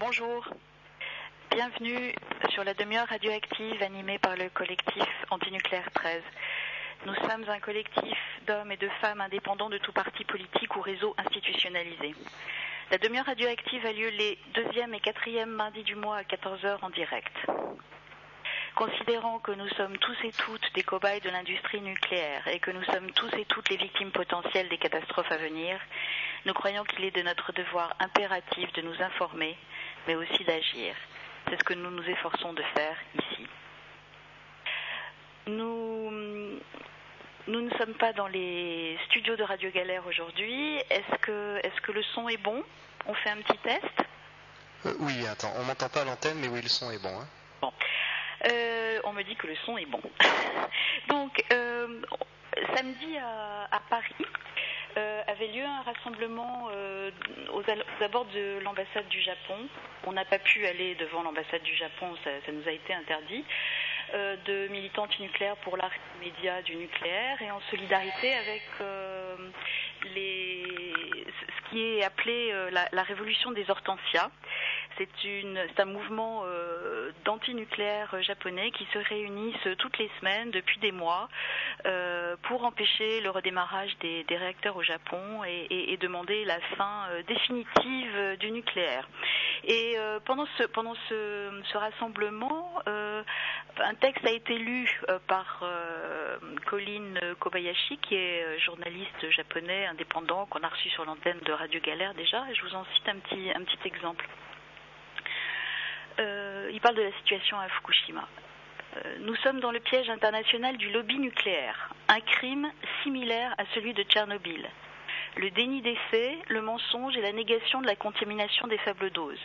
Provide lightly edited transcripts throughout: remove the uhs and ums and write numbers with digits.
Bonjour, bienvenue sur la demi-heure radioactive animée par le collectif Antinucléaire 13. Nous sommes un collectif d'hommes et de femmes indépendants de tout parti politique ou réseau institutionnalisé. La demi-heure radioactive a lieu les 2e et 4e mardis du mois à 14h en direct. Considérant que nous sommes tous et toutes des cobayes de l'industrie nucléaire et que nous sommes tous et toutes les victimes potentielles des catastrophes à venir, nous croyons qu'il est de notre devoir impératif de nous informer, mais aussi d'agir. C'est ce que nous nous efforçons de faire ici. Nous ne sommes pas dans les studios de Radio Galère aujourd'hui. Est-ce que le son est bon? On fait un petit test? Oui, attends, on m'entend pas à l'antenne, mais oui, le son est bon. Hein. Bon. On me dit que le son est bon. Donc, samedi à Paris avait lieu un rassemblement aux abords de l'ambassade du Japon. On n'a pas pu aller devant l'ambassade du Japon, ça nous a été interdit, de militants antinucléaires pour l'arrêt immédiat du nucléaire et en solidarité avec ce qui est appelé la révolution des hortensias. C'est un mouvement d'antinucléaire japonais qui se réunissent toutes les semaines depuis des mois pour empêcher le redémarrage des réacteurs au Japon et demander la fin définitive du nucléaire. Et pendant ce rassemblement, un texte a été lu par Colin Kobayashi, qui est journaliste japonais indépendant qu'on a reçu sur l'antenne de Radio Galère déjà. Je vous en cite un petit exemple. Il parle de la situation à Fukushima. Nous sommes dans le piège international du lobby nucléaire, un crime similaire à celui de Tchernobyl. Le déni des faits, le mensonge et la négation de la contamination des faibles doses.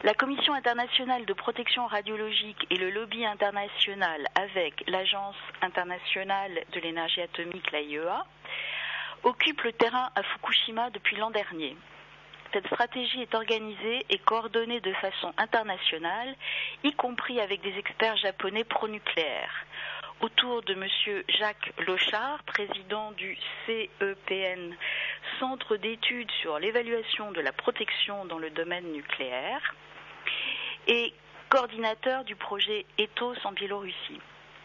La Commission internationale de protection radiologique et le lobby international avec l'Agence internationale de l'énergie atomique, l'AIEA, occupent le terrain à Fukushima depuis l'an dernier. Cette stratégie est organisée et coordonnée de façon internationale, y compris avec des experts japonais pro-nucléaires. Autour de M. Jacques Lochard, président du CEPN, Centre d'études sur l'évaluation de la protection dans le domaine nucléaire, et coordinateur du projet Ethos en Biélorussie.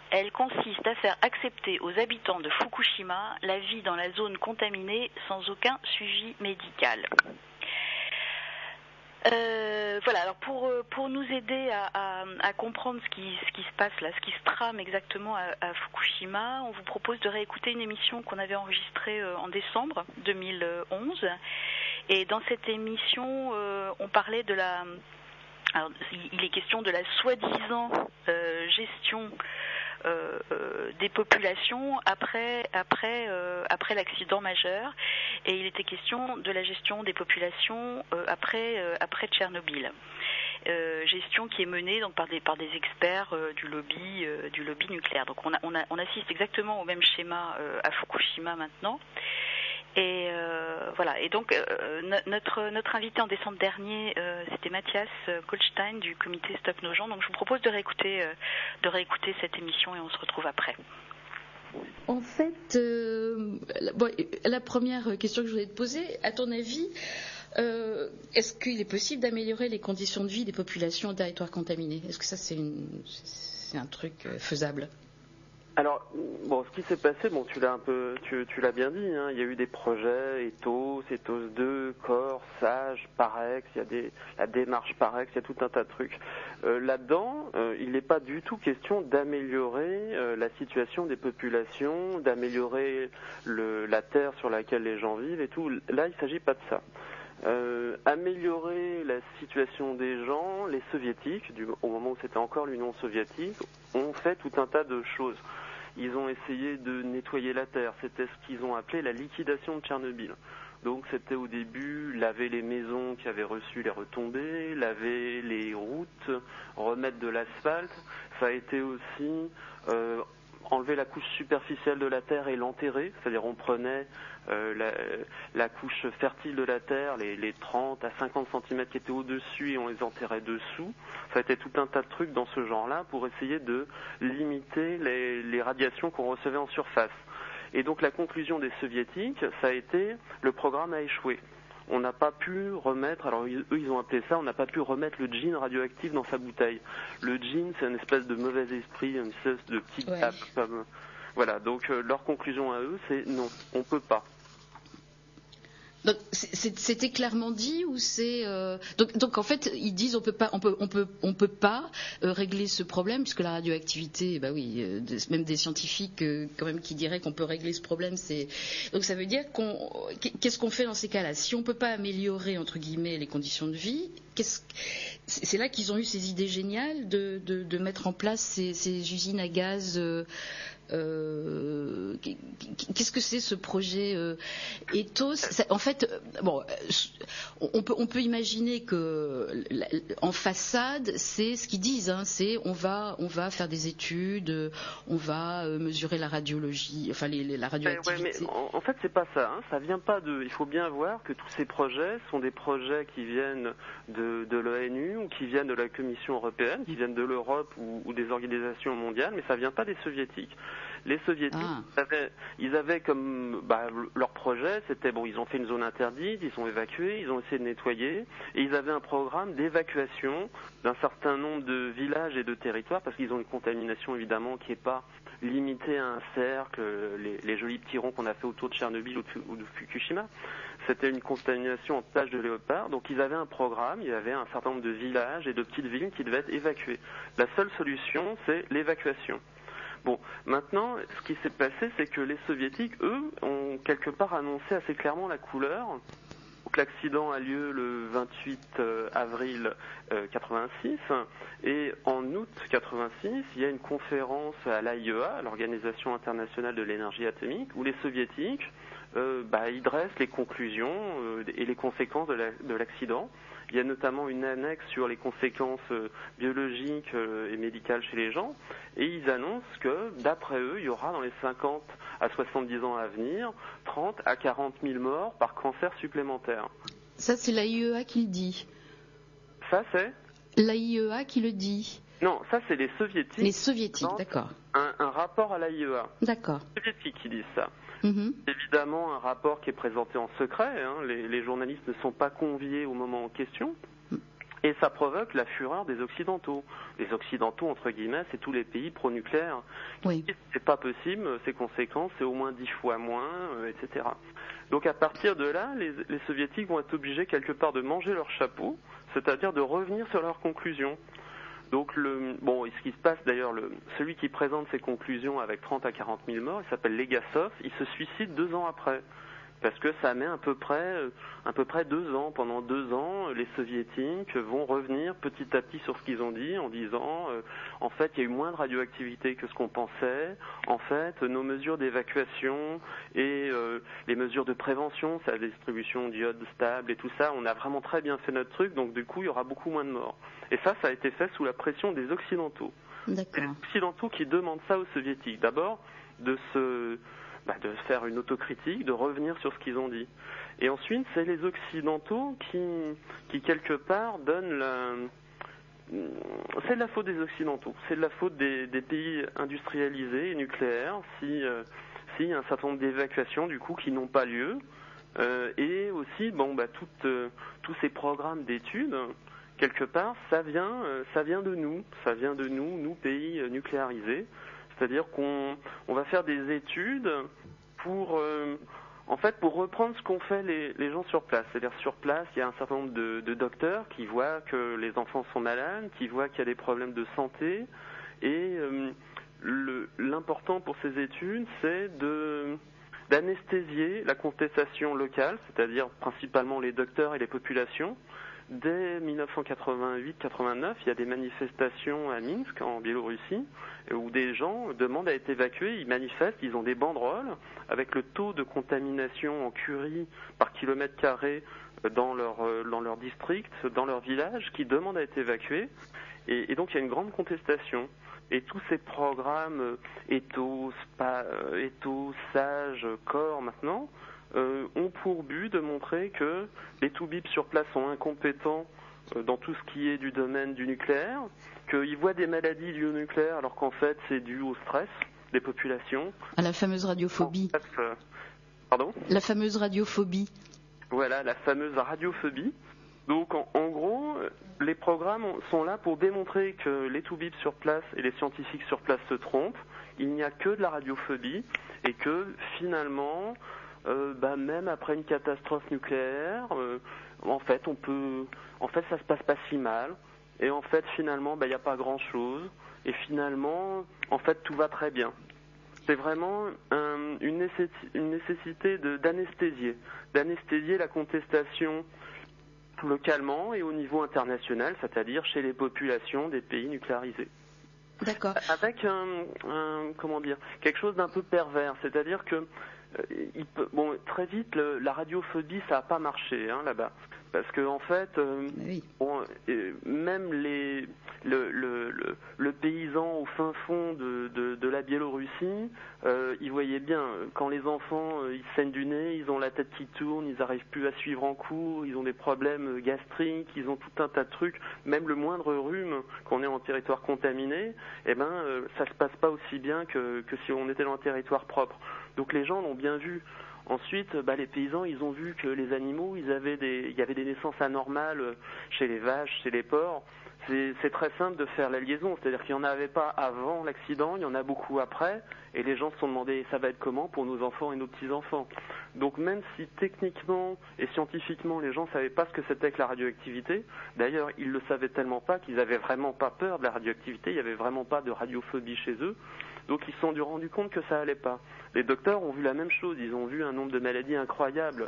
Elle consiste à faire accepter aux habitants de Fukushima la vie dans la zone contaminée sans aucun suivi médical. Voilà, alors pour nous aider à comprendre ce qui se passe là, ce qui se trame exactement à Fukushima, on vous propose de réécouter une émission qu'on avait enregistrée en décembre 2011. Et dans cette émission, on parlait de alors, il est question de la soi-disant gestion des populations après l'accident majeur, et il était question de la gestion des populations après Tchernobyl. Gestion qui est menée donc par des experts du lobby nucléaire. Donc on assiste exactement au même schéma à Fukushima maintenant. Et voilà. Et donc notre invité en décembre dernier, c'était Mathias Goldstein du comité Stop Nos Gens. Donc je vous propose de réécouter cette émission et on se retrouve après. En fait, la première question que je voulais te poser, à ton avis, est-ce qu'il est possible d'améliorer les conditions de vie des populations au territoire contaminé? Est-ce que ça c'est un truc faisable? Alors, ce qui s'est passé, tu l'as bien dit, hein, il y a eu des projets, Ethos 2, Corps, Sage, Parex, il y a la démarche Parex, il y a tout un tas de trucs. Là-dedans, il n'est pas du tout question d'améliorer la situation des populations, d'améliorer la terre sur laquelle les gens vivent et tout. Là, il ne s'agit pas de ça. Améliorer la situation des gens, les soviétiques, au moment où c'était encore l'Union soviétique, ont fait tout un tas de choses. Ils ont essayé de nettoyer la terre, c'était ce qu'ils ont appelé la liquidation de Tchernobyl. Donc c'était au début laver les maisons qui avaient reçu les retombées, laver les routes, remettre de l'asphalte. Ça a été aussi enlever la couche superficielle de la terre et l'enterrer, c'est-à-dire on prenait la couche fertile de la terre, les 30 à 50 cm qui étaient au-dessus et on les enterrait dessous. Ça a été tout un tas de trucs dans ce genre-là pour essayer de limiter les radiations qu'on recevait en surface. Et donc la conclusion des soviétiques, ça a été le programme a échoué. on n'a pas pu remettre, alors eux ils ont appelé ça, on n'a pas pu remettre le gin radioactif dans sa bouteille. Le gin, c'est une espèce de mauvais esprit, une espèce de petite tape. Voilà, donc leur conclusion à eux, c'est non, on peut pas. Donc c'était clairement dit ou c'est donc en fait ils disent on peut pas régler ce problème puisque la radioactivité même des scientifiques quand même qui diraient qu'on peut régler ce problème donc ça veut dire qu'est-ce qu'on fait dans ces cas-là si on peut pas améliorer entre guillemets les conditions de vie c'est là qu'ils ont eu ces idées géniales de mettre en place ces usines à gaz. Qu'est-ce que c'est ce projet Ethos? En fait, on peut imaginer que en façade, c'est ce qu'ils disent, c'est on va faire des études, on va mesurer la radiologie, enfin la radioactivité. Mais en fait, c'est pas ça. Ça vient pas de. Il faut bien voir que tous ces projets sont des projets qui viennent de l'ONU ou qui viennent de la Commission européenne, qui viennent de l'Europe ou des organisations mondiales, mais ça vient pas des soviétiques. Les soviétiques, ils avaient comme leur projet, c'était ils ont fait une zone interdite, ils sont évacués, ils ont essayé de nettoyer, et ils avaient un programme d'évacuation d'un certain nombre de villages et de territoires, parce qu'ils ont une contamination évidemment qui n'est pas limitée à un cercle, les jolis petits ronds qu'on a fait autour de Tchernobyl ou de Fukushima. C'était une contamination en taches de léopard, donc ils avaient un programme, il y avait un certain nombre de villages et de petites villes qui devaient être évacuées. La seule solution, c'est l'évacuation. Bon, maintenant, ce qui s'est passé, c'est que les soviétiques, eux, ont quelque part annoncé assez clairement la couleur. Donc l'accident a lieu le 28 avril 86, et en août 86, il y a une conférence à l'AIEA, l'Organisation internationale de l'énergie atomique, où les soviétiques ils dressent les conclusions et les conséquences de l'accident. Il y a notamment une annexe sur les conséquences biologiques et médicales chez les gens, et ils annoncent que, d'après eux, il y aura dans les 50 à 70 ans à venir 30 à 40 000 morts par cancer supplémentaire. Ça, c'est l'AIEA qui le dit. Ça, c'est l'AIEA qui le dit. Non, ça, c'est les soviétiques. Les soviétiques, d'accord. Un rapport à l'AIEA. D'accord. Les soviétiques qui disent ça. Évidemment, un rapport qui est présenté en secret. Les journalistes ne sont pas conviés au moment en question. Et ça provoque la fureur des Occidentaux. Les Occidentaux, entre guillemets, c'est tous les pays pro-nucléaires. Oui. C'est pas possible, ces conséquences, c'est au moins 10 fois moins, etc. Donc à partir de là, les Soviétiques vont être obligés quelque part de manger leur chapeau, c'est-à-dire de revenir sur leurs conclusions. Donc, ce qui se passe d'ailleurs, celui qui présente ses conclusions avec 30 à 40 000 morts, il s'appelle Legasov, il se suicide 2 ans après. Parce que ça met à peu près 2 ans. Pendant 2 ans, les soviétiques vont revenir petit à petit sur ce qu'ils ont dit en disant en fait, il y a eu moins de radioactivité que ce qu'on pensait. En fait, nos mesures d'évacuation et les mesures de prévention, c'est la distribution d'iode stable et tout ça, on a vraiment très bien fait notre truc, donc du coup, il y aura beaucoup moins de morts. Et ça a été fait sous la pression des Occidentaux. D'accord. C'est les Occidentaux qui demandent ça aux Soviétiques. D'abord, de faire une autocritique, de revenir sur ce qu'ils ont dit. Et ensuite, c'est les Occidentaux qui quelque part, donnent c'est de la faute des Occidentaux, c'est de la faute des pays industrialisés et nucléaires s'il y a un certain nombre d'évacuations, du coup, qui n'ont pas lieu. Et aussi, tous ces programmes d'études, quelque part, ça vient de nous, pays nucléarisés. C'est-à-dire qu'on va faire des études pour reprendre ce qu'ont fait les gens sur place. C'est-à-dire sur place, il y a un certain nombre de docteurs qui voient que les enfants sont malades, qui voient qu'il y a des problèmes de santé. Et l'important pour ces études, c'est d'anesthésier la contestation locale, c'est-à-dire principalement les docteurs et les populations. Dès 1988-89, il y a des manifestations à Minsk, en Biélorussie, où des gens demandent à être évacués, ils manifestent, ils ont des banderoles avec le taux de contamination en curie par kilomètre carré dans leur district, dans leur village, qui demandent à être évacués. Et donc il y a une grande contestation. Et tous ces programmes Ethos, SAGE, CORE maintenant, ont pour but de montrer que les toubibs sur place sont incompétents dans tout ce qui est du domaine du nucléaire, qu'ils voient des maladies liées au nucléaire alors qu'en fait c'est dû au stress des populations. À la fameuse radiophobie. Pardon ? La fameuse radiophobie. Voilà, la fameuse radiophobie. Donc en gros, les programmes sont là pour démontrer que les toubibs sur place et les scientifiques sur place se trompent. Il n'y a que de la radiophobie et que finalement, même après une catastrophe nucléaire, en fait ça se passe pas si mal. Et en fait finalement, il n'y a pas grand-chose. Et finalement, en fait tout va très bien. C'est vraiment une nécessité d'anesthésier la contestation localement et au niveau international, c'est-à-dire chez les populations des pays nucléarisés. D'accord. Avec quelque chose d'un peu pervers, c'est-à-dire que très vite la radiophobie ça n'a pas marché là-bas, parce que en fait même le paysan au fin fond de la Biélorussie, il voyait bien quand les enfants ils saignent du nez, ils ont la tête qui tourne, ils n'arrivent plus à suivre en cours, ils ont des problèmes gastriques, ils ont tout un tas de trucs, même le moindre rhume quand on est en territoire contaminé, ça se passe pas aussi bien que si on était dans un territoire propre. Donc les gens l'ont bien vu. Ensuite, les paysans, ils ont vu que les animaux, il y avait des naissances anormales chez les vaches, chez les porcs. C'est très simple de faire la liaison, c'est-à-dire qu'il n'y en avait pas avant l'accident, il y en a beaucoup après, et les gens se sont demandé ça va être comment pour nos enfants et nos petits-enfants. Donc même si techniquement et scientifiquement les gens ne savaient pas ce que c'était que la radioactivité, d'ailleurs ils le savaient tellement pas qu'ils n'avaient vraiment pas peur de la radioactivité, il n'y avait vraiment pas de radiophobie chez eux, donc ils se sont rendus compte que ça allait pas. Les docteurs ont vu la même chose, ils ont vu un nombre de maladies incroyables.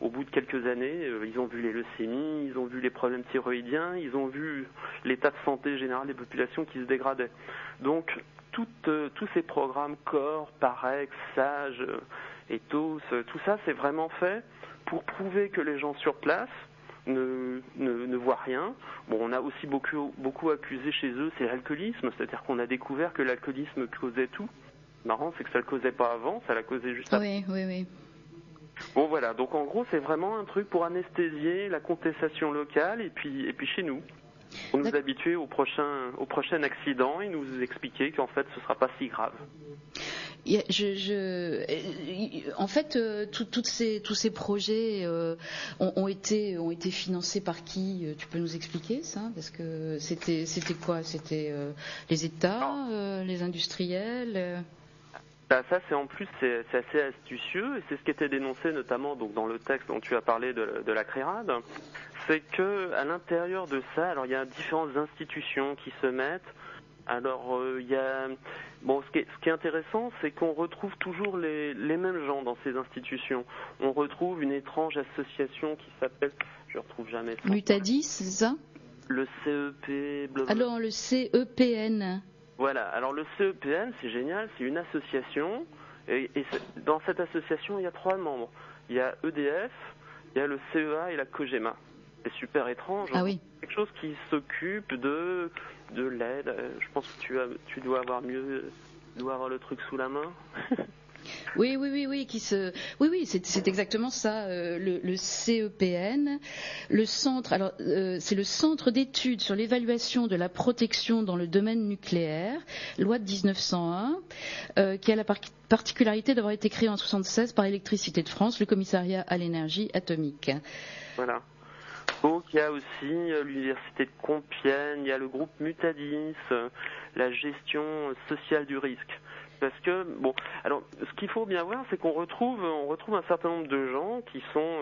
Au bout de quelques années, ils ont vu les leucémies, ils ont vu les problèmes thyroïdiens, ils ont vu l'état de santé général des populations qui se dégradait. Donc tous ces programmes CORE, PAREX, SAGE, ETHOS, tout ça c'est vraiment fait pour prouver que les gens sur place ne voient rien. Bon, on a aussi beaucoup accusé chez eux, c'est l'alcoolisme, c'est-à-dire qu'on a découvert que l'alcoolisme causait tout. Marrant, c'est que ça le causait pas avant, ça l'a causé juste après. Oui. Bon voilà, donc en gros c'est vraiment un truc pour anesthésier la contestation locale et puis chez nous. Pour nous habituer au prochain accident et nous expliquer qu'en fait ce sera pas si grave. En fait, tous ces projets ont été financés par qui? Tu peux nous expliquer ça? Parce que c'était quoi? C'était les États, les industriels Ça, c'est assez astucieux et c'est ce qui était dénoncé notamment donc dans le texte dont tu as parlé de la CRIRAD. C'est que à l'intérieur de ça, alors il y a différentes institutions qui se mettent. Alors ce qui est intéressant, c'est qu'on retrouve toujours les mêmes gens dans ces institutions. On retrouve une étrange association qui s'appelle, je ne retrouve jamais. Mutadis, c'est ça? Le CEP. Alors le CEPN. Voilà. Alors le CEPN, c'est génial, c'est une association et dans cette association, il y a 3 membres. Il y a EDF, il y a le CEA et la COGEMA. C'est super étrange. Ah oui. Quelque chose qui s'occupe de l'aide. Je pense que tu dois avoir le truc sous la main. Oui, c'est exactement ça. Le CEPN, le centre. Alors, c'est le Centre d'études sur l'évaluation de la protection dans le domaine nucléaire, loi de 1901, qui a la particularité d'avoir été créée en 1976 par Électricité de France, le Commissariat à l'énergie atomique. Voilà. Donc il y a aussi l'université de Compiègne, il y a le groupe Mutadis, la gestion sociale du risque. Parce que alors ce qu'il faut bien voir, c'est qu'on retrouve un certain nombre de gens qui sont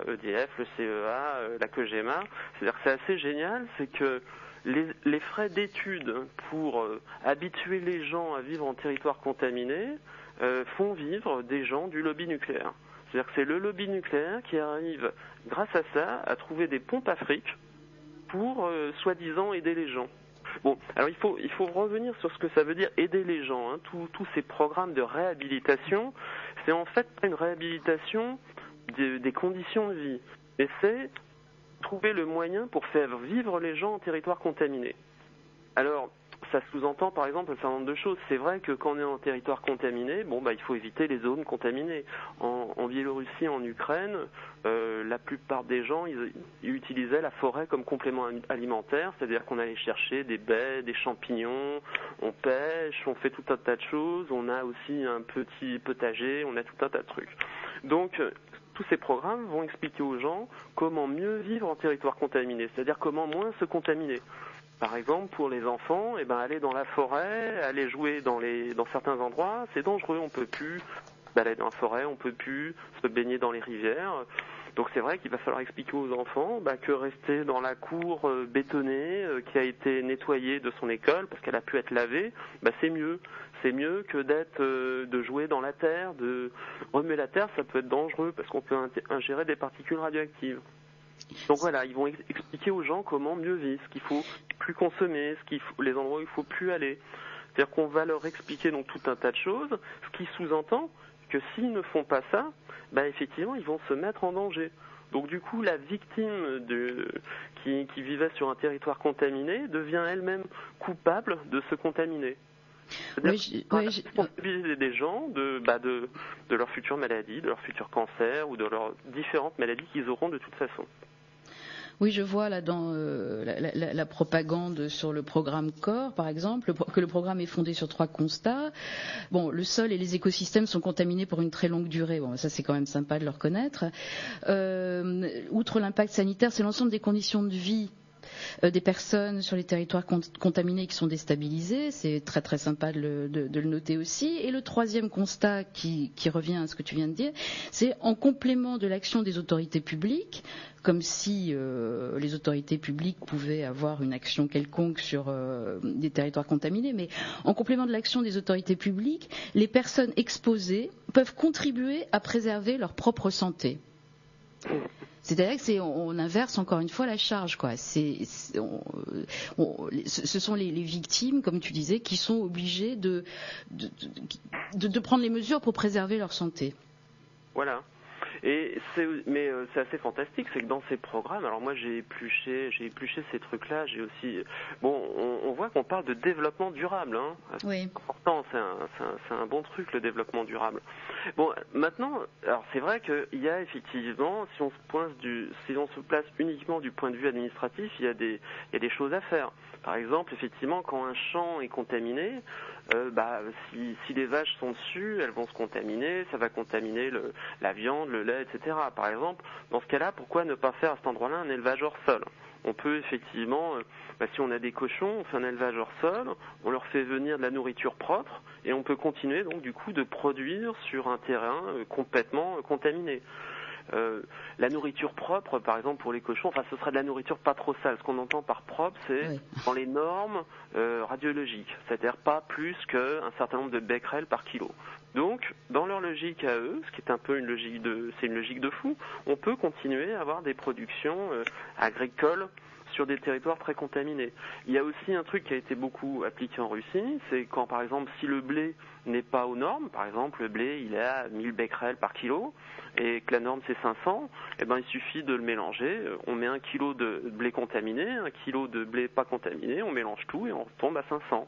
EDF, le CEA, la COGEMA. C'est-à-dire que c'est assez génial, c'est que les frais d'études pour habituer les gens à vivre en territoire contaminé font vivre des gens du lobby nucléaire. C'est-à-dire que c'est le lobby nucléaire qui arrive, grâce à ça, à trouver des pompes à fric pour, soi-disant, aider les gens. Bon, alors il faut revenir sur ce que ça veut dire aider les gens. Tous ces programmes de réhabilitation, c'est en fait pas une réhabilitation des conditions de vie, mais c'est trouver le moyen pour faire vivre les gens en territoire contaminé. Alors, ça sous-entend par exemple un certain nombre de choses. C'est vrai que quand on est en territoire contaminé, il faut éviter les zones contaminées. En Biélorussie, en Ukraine, la plupart des gens, ils utilisaient la forêt comme complément alimentaire, c'est-à-dire qu'on allait chercher des baies, des champignons, on pêche, on fait tout un tas de choses, on a aussi un petit potager, on a tout un tas de trucs. Donc, tous ces programmes vont expliquer aux gens comment mieux vivre en territoire contaminé, c'est-à-dire comment moins se contaminer. Par exemple, pour les enfants, aller dans la forêt, aller jouer dans certains endroits, c'est dangereux, on peut plus balader dans la forêt, on peut plus se baigner dans les rivières. Donc c'est vrai qu'il va falloir expliquer aux enfants que rester dans la cour bétonnée qui a été nettoyée de son école parce qu'elle a pu être lavée, c'est mieux. C'est mieux que de jouer dans la terre, de remuer la terre, ça peut être dangereux parce qu'on peut ingérer des particules radioactives. Donc voilà, ils vont expliquer aux gens comment mieux vivre, ce qu'il faut plus consommer, les endroits où il faut plus aller. C'est-à-dire qu'on va leur expliquer donc tout un tas de choses, ce qui sous-entend que s'ils ne font pas ça, effectivement, ils vont se mettre en danger. Donc du coup, la victime qui vivait sur un territoire contaminé devient elle-même coupable de se contaminer. C'est-à-dire responsabiliser des gens de leur future maladie, de leur futur cancer ou de leurs différentes maladies qu'ils auront de toute façon. Oui, je vois là dans la propagande sur le programme CORE, par exemple, que le programme est fondé sur 3 constats. Bon, le sol et les écosystèmes sont contaminés pour une très longue durée. Bon, ça c'est quand même sympa de le reconnaître. Outre l'impact sanitaire, c'est l'ensemble des conditions de vie des personnes sur les territoires contaminés qui sont déstabilisées. C'est très très sympa de le noter aussi. Et le 3e constat qui revient à ce que tu viens de dire, c'est en complément de l'action des autorités publiques, comme si les autorités publiques pouvaient avoir une action quelconque sur des territoires contaminés, mais en complément de l'action des autorités publiques, les personnes exposées peuvent contribuer à préserver leur propre santé. C'est-à-dire qu'on inverse encore une fois la charge, quoi. Ce sont les victimes, comme tu disais, qui sont obligées de prendre les mesures pour préserver leur santé. Voilà. Mais c'est assez fantastique, c'est que dans ces programmes, alors moi j'ai épluché ces trucs-là, j'ai aussi, on voit qu'on parle de développement durable, hein. Oui. C'est important, c'est un bon truc le développement durable. Bon, maintenant, alors c'est vrai qu'il y a effectivement, si on se place uniquement du point de vue administratif, il y a des choses à faire. Par exemple, effectivement, quand un champ est contaminé, si les vaches sont dessus, elles vont se contaminer, ça va contaminer la viande, le lait, etc. Par exemple, dans ce cas-là, pourquoi ne pas faire à cet endroit-là un élevage hors sol ? On peut effectivement, si on a des cochons, on fait un élevage hors sol, on leur fait venir de la nourriture propre et on peut continuer donc du coup de produire sur un terrain complètement contaminé. La nourriture propre, par exemple pour les cochons, ce sera de la nourriture pas trop sale. Ce qu'on entend par propre, c'est dans les normes radiologiques, c'est-à-dire pas plus qu'un certain nombre de becquerels par kilo. Donc, dans leur logique à eux, ce qui est un peu une logique de fou, on peut continuer à avoir des productions agricoles sur des territoires très contaminés. Il y a aussi un truc qui a été beaucoup appliqué en Russie, c'est quand par exemple si le blé n'est pas aux normes, par exemple le blé il est à 1000 becquerels par kilo et que la norme c'est 500, il suffit de le mélanger, on met 1 kilo de blé contaminé, 1 kilo de blé pas contaminé, on mélange tout et on tombe à 500.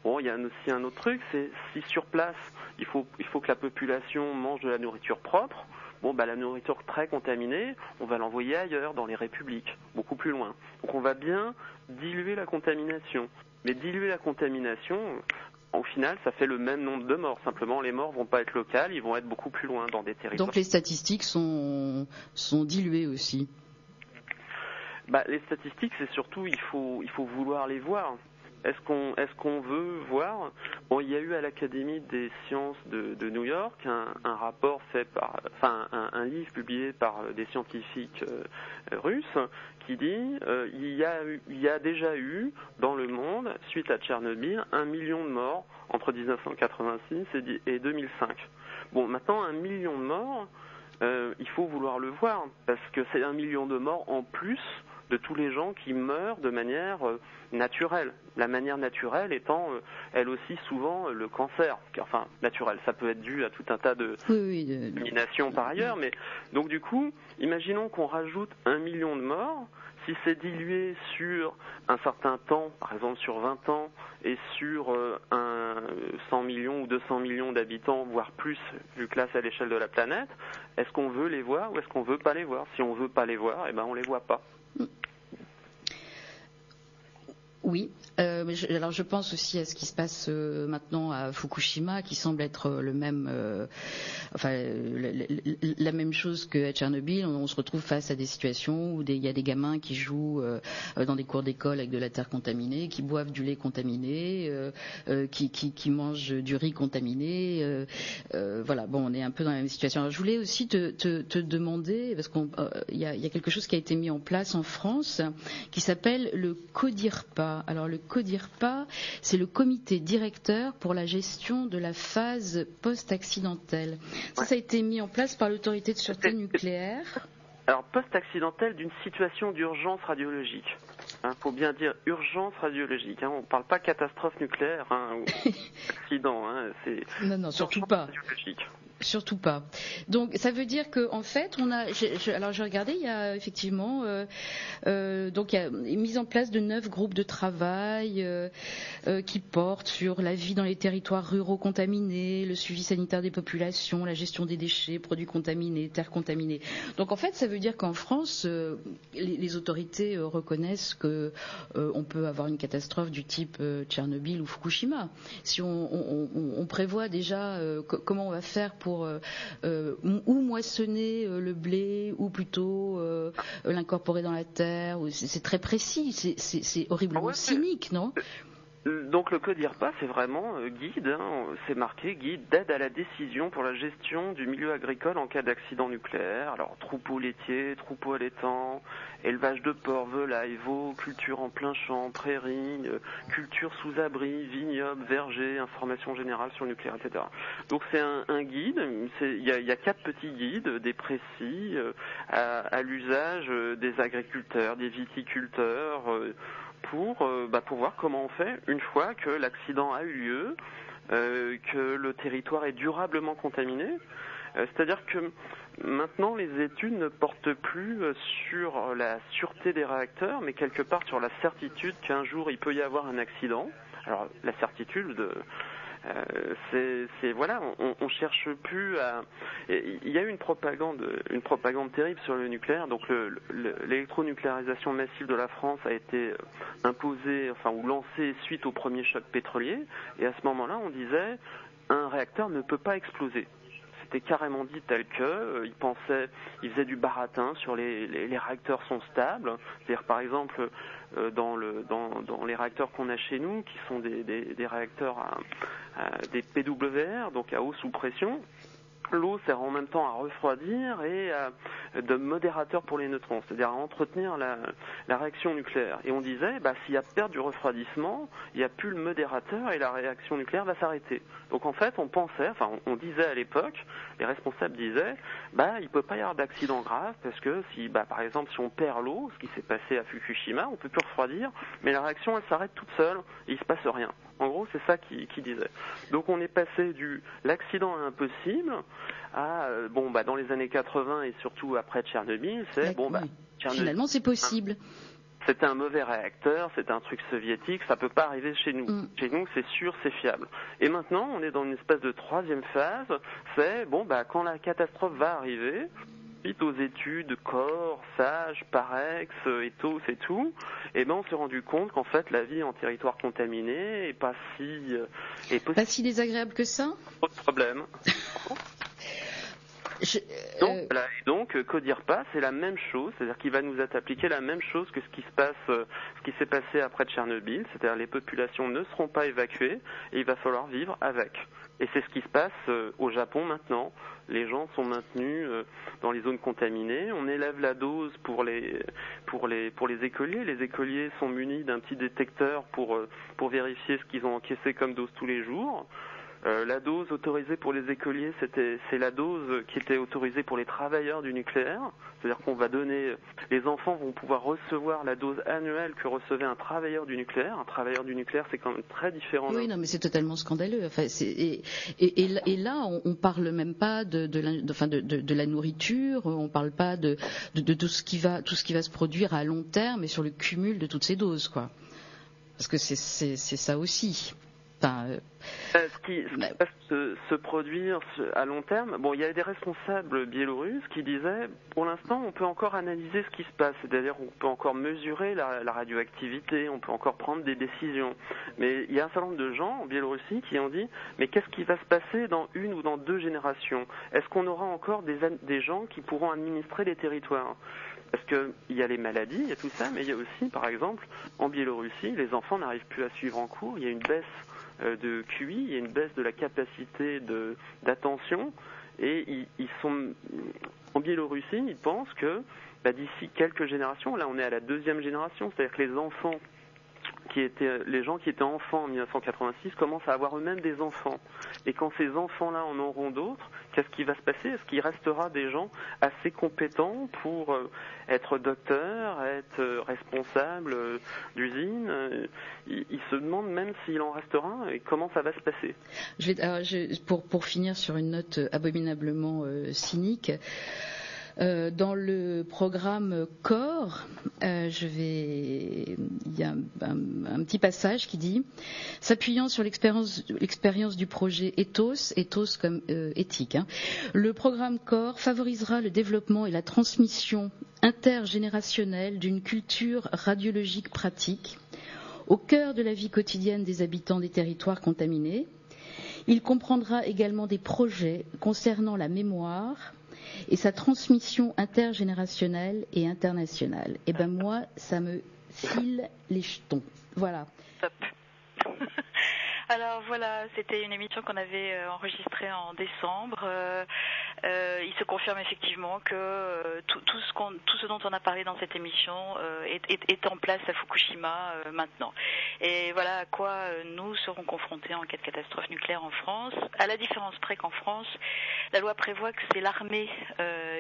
Bon, il y a aussi un autre truc, c'est si sur place il faut que la population mange de la nourriture propre, la nourriture très contaminée, on va l'envoyer ailleurs, dans les républiques, beaucoup plus loin. Donc on va bien diluer la contamination. Mais diluer la contamination, au final, ça fait le même nombre de morts. Simplement, les morts vont pas être locales, ils vont être beaucoup plus loin dans des territoires. Donc les statistiques sont diluées aussi. Les statistiques, c'est surtout, il faut vouloir les voir. Est-ce qu'on veut voir ? Bon, il y a eu à l'Académie des sciences de New York un rapport fait un livre publié par des scientifiques russes qui dit il y a déjà eu dans le monde, suite à Tchernobyl, 1 million de morts entre 1986 et 2005. Bon, maintenant 1 million de morts, il faut vouloir le voir parce que c'est 1 million de morts en plus de tous les gens qui meurent de manière naturelle. La manière naturelle étant, elle aussi, souvent le cancer. Enfin, naturel, ça peut être dû à tout un tas de dominations par ailleurs. Mais donc du coup, imaginons qu'on rajoute 1 million de morts. Si c'est dilué sur un certain temps, par exemple sur 20 ans, et sur 100 millions ou 200 millions d'habitants, voire plus, vu que là c'est à l'échelle de la planète, est-ce qu'on veut les voir ou est-ce qu'on veut pas les voir ? Si on veut pas les voir, on les voit pas. Oui, mais je pense aussi à ce qui se passe maintenant à Fukushima, qui semble être le même, la même chose qu'à Tchernobyl. On se retrouve face à des situations où il y a des gamins qui jouent dans des cours d'école avec de la terre contaminée, qui boivent du lait contaminé, qui mangent du riz contaminé. Voilà, bon, on est un peu dans la même situation. Alors, je voulais aussi te demander, parce qu'il y a quelque chose qui a été mis en place en France, qui s'appelle le CODIRPA. Alors le CODIRPA, c'est le comité directeur pour la gestion de la phase post-accidentelle. Ça a été mis en place par l'autorité de sûreté nucléaire. Alors post-accidentelle d'une situation d'urgence radiologique. Faut bien dire urgence radiologique. On ne parle pas catastrophe nucléaire ou accident. Non, surtout pas. Radiologique. Surtout pas. Donc ça veut dire qu'en fait, alors j'ai regardé, il y a effectivement donc il y a une mise en place de 9 groupes de travail qui portent sur la vie dans les territoires ruraux contaminés, le suivi sanitaire des populations, la gestion des déchets, produits contaminés, terres contaminées. Donc en fait, ça veut dire qu'en France, les autorités reconnaissent que on peut avoir une catastrophe du type Tchernobyl ou Fukushima. Si on prévoit déjà comment on va faire pour ou moissonner le blé ou plutôt l'incorporer dans la terre. C'est très précis, c'est horriblement cynique, non ? Donc le CODIRPA, c'est vraiment guide, c'est marqué guide d'aide à la décision pour la gestion du milieu agricole en cas d'accident nucléaire. Alors troupeaux laitiers, troupeaux allaitants, élevage de porcs, volailles, veaux, culture en plein champ, prairies, culture sous abri, vignobles, vergers, information générale sur le nucléaire, etc. Donc c'est un guide, il y a 4 petits guides, des précis à l'usage des agriculteurs, des viticulteurs, pour voir comment on fait une fois que l'accident a eu lieu, que le territoire est durablement contaminé. C'est-à-dire que maintenant les études ne portent plus sur la sûreté des réacteurs, mais quelque part sur la certitude qu'un jour il peut y avoir un accident. Alors la certitude on cherche plus à. Il y a eu une propagande terrible sur le nucléaire. Donc l'électronucléarisation massive de la France a été imposée, ou lancée suite au premier choc pétrolier. Et à ce moment-là, on disait un réacteur ne peut pas exploser. C'était carrément dit tel que, ils faisaient du baratin sur les réacteurs sont stables. C'est-à-dire par exemple dans les réacteurs qu'on a chez nous, qui sont des réacteurs des PWR, donc à eau sous pression. L'eau sert en même temps à refroidir et de modérateur pour les neutrons, c'est-à-dire à entretenir la réaction nucléaire. Et on disait, s'il y a perte du refroidissement, il n'y a plus le modérateur et la réaction nucléaire va s'arrêter. Donc en fait, on disait à l'époque, les responsables disaient, il ne peut pas y avoir d'accident grave parce que par exemple, si on perd l'eau, ce qui s'est passé à Fukushima, on ne peut plus refroidir, mais la réaction elle s'arrête toute seule et il ne se passe rien. En gros, c'est ça qu'il disait. Donc on est passé l'accident impossible à dans les années 80 et surtout après Tchernobyl, Tchernobyl, finalement c'est possible. C'était un mauvais réacteur, c'était un truc soviétique, ça peut pas arriver chez nous. Chez nous, c'est sûr, c'est fiable. Et maintenant, on est dans une espèce de troisième phase, c'est quand la catastrophe va arriver, suite aux études CORE, SAGE, PAREX, ETHOS et tout, on s'est rendu compte qu'en fait la vie en territoire contaminé est pas si désagréable que ça. Pas de problème. Donc CODIRPA, c'est la même chose, c'est-à-dire qu'il va nous appliquer la même chose que ce qui s'est passé après Tchernobyl, c'est-à-dire les populations ne seront pas évacuées et il va falloir vivre avec. Et c'est ce qui se passe au Japon maintenant. Les gens sont maintenus dans les zones contaminées. On élève la dose pour les écoliers. Les écoliers sont munis d'un petit détecteur pour vérifier ce qu'ils ont encaissé comme dose tous les jours. La dose autorisée pour les écoliers, c'est la dose qui était autorisée pour les travailleurs du nucléaire. C'est-à-dire qu'on va donner, les enfants vont pouvoir recevoir la dose annuelle que recevait un travailleur du nucléaire. Un travailleur du nucléaire, c'est quand même très différent. Oui, non, mais c'est totalement scandaleux. Et là, on parle même pas de la nourriture. On parle pas de tout ce qui va se produire à long terme et sur le cumul de toutes ces doses, quoi. Parce que c'est ça aussi. Ce qui va se produire à long terme, il y a des responsables biélorusses qui disaient, pour l'instant, on peut encore analyser ce qui se passe, c'est-à-dire on peut encore mesurer la radioactivité, on peut encore prendre des décisions. Mais il y a un certain nombre de gens en Biélorussie qui ont dit, mais qu'est-ce qui va se passer dans une ou dans 2 générations? Est-ce qu'on aura encore des gens qui pourront administrer les territoires? Parce qu'il y a les maladies, il y a tout ça, mais il y a aussi, par exemple, en Biélorussie, les enfants n'arrivent plus à suivre en cours, il y a une baisse de QI, il y a une baisse de la capacité d'attention, et ils sont en Biélorussie, ils pensent que d'ici quelques générations, là on est à la 2e génération, c'est-à-dire que les gens qui étaient enfants en 1986 commencent à avoir eux-mêmes des enfants. Et quand ces enfants-là en auront d'autres, qu'est-ce qui va se passer? Est-ce qu'il restera des gens assez compétents pour être docteur, être responsable d'usine? Ils se demandent même s'il en restera et comment ça va se passer. Pour finir sur une note abominablement cynique, dans le programme CORE, il y a un petit passage qui dit, s'appuyant sur l'expérience du projet ethos comme éthique, le programme CORE favorisera le développement et la transmission intergénérationnelle d'une culture radiologique pratique au cœur de la vie quotidienne des habitants des territoires contaminés. Il comprendra également des projets concernant la mémoire et sa transmission intergénérationnelle et internationale. Et moi, ça me file les jetons. Voilà. Top. Alors voilà, c'était une émission qu'on avait enregistrée en décembre. Il se confirme effectivement que tout ce dont on a parlé dans cette émission est en place à Fukushima maintenant. Et voilà à quoi nous serons confrontés en cas de catastrophe nucléaire en France, à la différence près qu'en France, la loi prévoit que c'est l'armée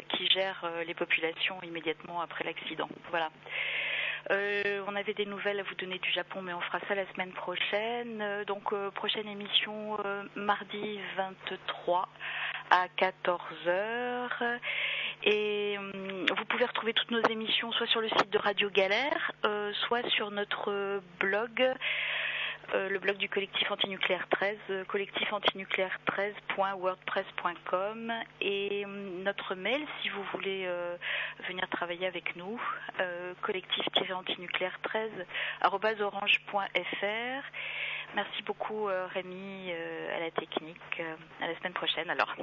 qui gère les populations immédiatement après l'accident. Voilà. On avait des nouvelles à vous donner du Japon, mais on fera ça la semaine prochaine. Donc, prochaine émission mardi 23 à 14h. Et vous pouvez retrouver toutes nos émissions soit sur le site de Radio Galère, soit sur notre blog. Le blog du collectif antinucléaire 13, collectifantinucléaire13.wordpress.com, et notre mail si vous voulez venir travailler avec nous, collectif-antinucléaire13@orange.fr. Merci beaucoup Rémi à la technique. À la semaine prochaine alors.